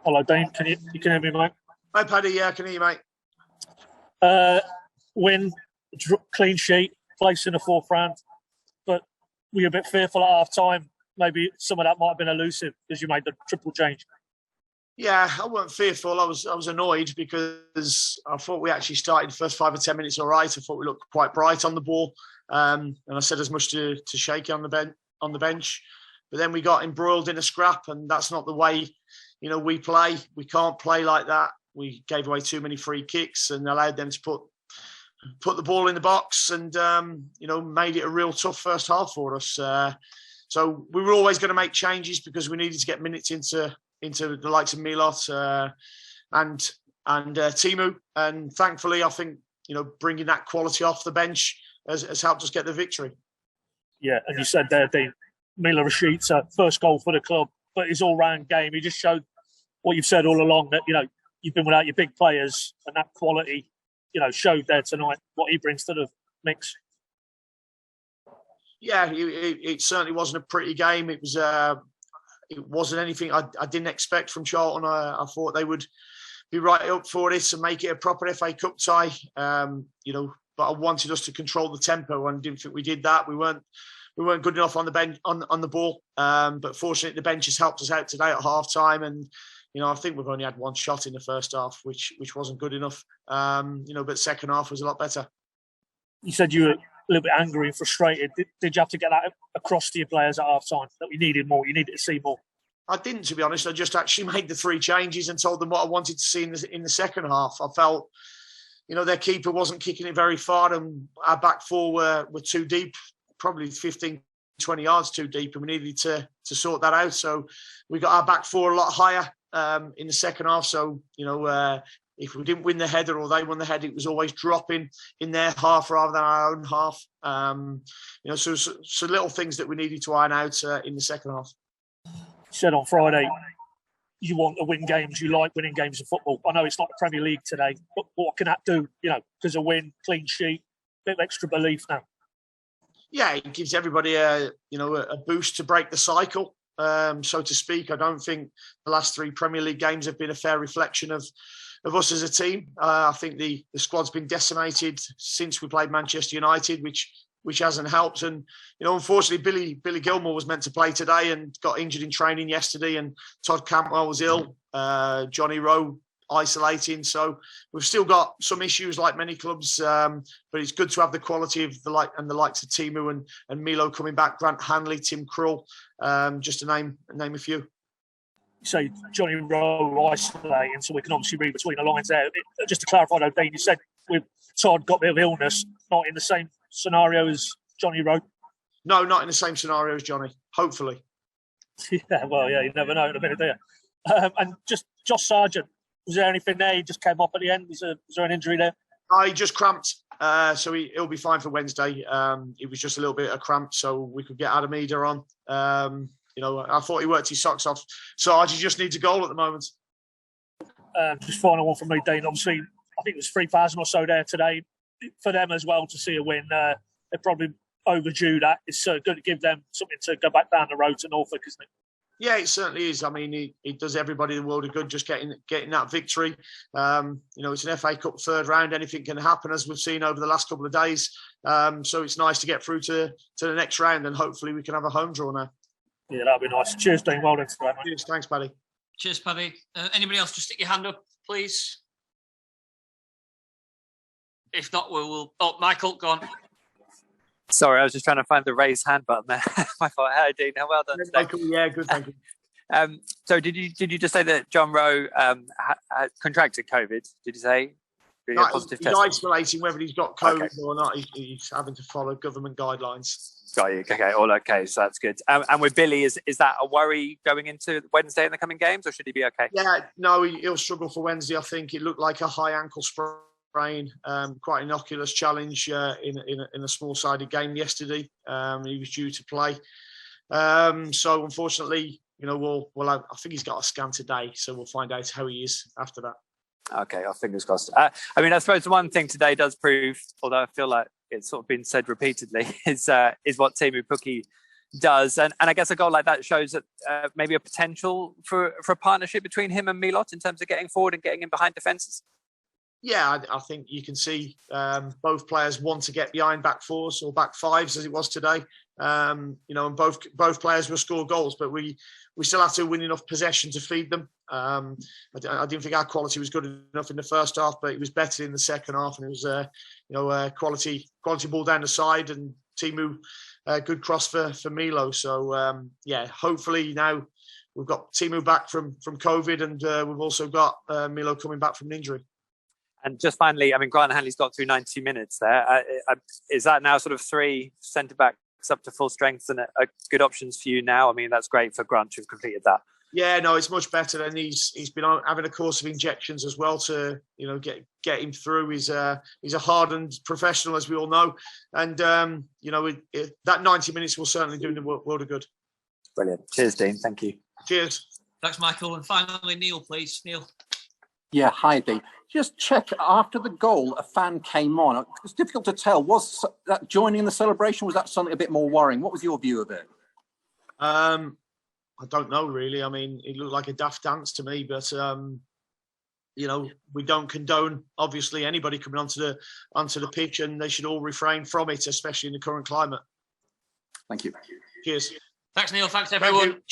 Hello, Dean. You can hear me, mate? Hi, Paddy. Yeah, I can hear you, mate. Win, clean sheet, place in the fourth round, but were you a bit fearful at half time? Maybe some of that might have been elusive because you made the triple change. Yeah, I wasn't fearful. I was annoyed because I thought we actually started the first 5 or 10 minutes all right. I thought we looked quite bright on the ball, and I said as much to Shaky on the bench. But then we got embroiled in a scrap, and that's not the way, we play. We can't play like that. We gave away too many free kicks and allowed them to put the ball in the box, and made it a real tough first half for us. So we were always going to make changes because we needed to get minutes into the likes of Milot and Timu, and thankfully I think bringing that quality off the bench has helped us get the victory. Yeah, and you said there, Dean, Mila Rashid's first goal for the club, but his all-round game, he just showed what you've said all along, that you've been without your big players, and that quality showed there tonight what he brings to the mix. Yeah, it certainly wasn't a pretty game. It wasn't anything I didn't expect from Charlton. I thought they would be right up for this and make it a proper FA Cup tie. But I wanted us to control the tempo, and didn't think we did that. We weren't good enough on the bench on the ball. But fortunately, the bench has helped us out today at half time, and I think we've only had one shot in the first half, which wasn't good enough. But second half was a lot better. You said you were a little bit angry and frustrated. Did you have to get that across to your players at half time, that we needed more, you needed to see more? I didn't, to be honest. I just actually made the 3 changes and told them what I wanted to see in the second half. I felt, their keeper wasn't kicking it very far, and our back four were too deep, probably 15, 20 yards too deep, and we needed to sort that out. So we got our back four a lot higher in the second half. So, if we didn't win the header or they won the header, it was always dropping in their half rather than our own half. So little things that we needed to iron out in the second half. You said on Friday you want to win games, you like winning games of football. I know it's not the Premier League today, but what can that do? Because a win, clean sheet, bit of extra belief now. Yeah, it gives everybody a boost to break the cycle, so to speak. I don't think the last 3 Premier League games have been a fair reflection of us as a team. I think the squad's been decimated since we played Manchester United, which hasn't helped. And unfortunately, Billy Gilmore was meant to play today and got injured in training yesterday, and Todd Cantwell was ill. Johnny Rowe isolating. So we've still got some issues like many clubs, but it's good to have the quality of the likes of Timu and Milo coming back, Grant Hanley, Tim Krull, just to name a few. So Johnny Rowe isolating, so we can obviously read between the lines there. Just to clarify though, Dean, you said with Todd got a bit of illness, not in the same scenario as Johnny Rowe? No, not in the same scenario as Johnny, hopefully. Yeah, well, yeah, you never know in a minute, do you? And just Josh Sargent, was there anything there? He just came up at the end. Was there an injury there? He just cramped, so he'll be fine for Wednesday. It was just a little bit of cramp, so we could get Adam Eder on. I thought he worked his socks off. Sarge, he just needs a goal at the moment. Just final one from me, Dean. Obviously, I think it was 3,000 or so there today. For them as well to see a win, they're probably overdue that. It's good to give them something to go back down the road to Norfolk, isn't it? Yeah, it certainly is. I mean, it does everybody the world of good just getting that victory. It's an FA Cup third round. Anything can happen, as we've seen over the last couple of days. So it's nice to get through to the next round, and hopefully we can have a home draw now. Yeah, that'll be nice. Cheers, Dean. Well done today, mate. Cheers. Thanks, Paddy. Cheers, Paddy. Anybody else, just stick your hand up, please. If not, we'll... Oh, Michael, go on. Sorry, I was just trying to find the raise hand button there. My fault. Hi, Dean. Well done. Michael, yeah, good, thank you. So did you just say that John Rowe contracted COVID? Did you say? No, he's isolating, whether he's got COVID or not. He's having to follow government guidelines. Got you. Okay, all okay. So that's good. And with Billy, is that a worry going into Wednesday in the coming games, or should he be okay? Yeah, no, he'll struggle for Wednesday. I think it looked like a high ankle sprain. Quite an innocuous challenge in a small-sided game yesterday. He was due to play, so unfortunately, we'll have, I think he's got a scan today, so we'll find out how he is after that. Okay, fingers crossed. I suppose the one thing today does prove, although I feel like it's sort of been said repeatedly, is what Timu Pukki does. And I guess a goal like that shows that maybe a potential for a partnership between him and Milot in terms of getting forward and getting in behind defences. Yeah, I think you can see both players want to get behind back fours or back fives as it was today. And both players will score goals, but we still have to win enough possession to feed them. I didn't think our quality was good enough in the first half, but it was better in the second half, and it was quality ball down the side, and Timu good cross for Milo. So hopefully now we've got Timu back from COVID, and we've also got Milo coming back from an injury. And just finally, I mean, Grant Hanley's got through 90 minutes there. Is that now sort of 3 centre-backs up to full strength and good options for you now? I mean, that's great for Grant to have completed that. Yeah, no, it's much better. And he's been having a course of injections as well to get him through. He's a hardened professional, as we all know, and that 90 minutes will certainly do him the world of good. Brilliant. Cheers, Dean. Thank you. Cheers. Thanks, Michael. And finally, Neil, please. Neil. Yeah, hi, Dean. Just check, after the goal, a fan came on. It's difficult to tell. Was that joining the celebration? Was that something a bit more worrying? What was your view of it? I don't know, really. I mean, it looked like a daft dance to me, but we don't condone obviously anybody coming onto the pitch, and they should all refrain from it, especially in the current climate. Thank you. Cheers. Thanks, Neil. Thanks, everyone. Thank you.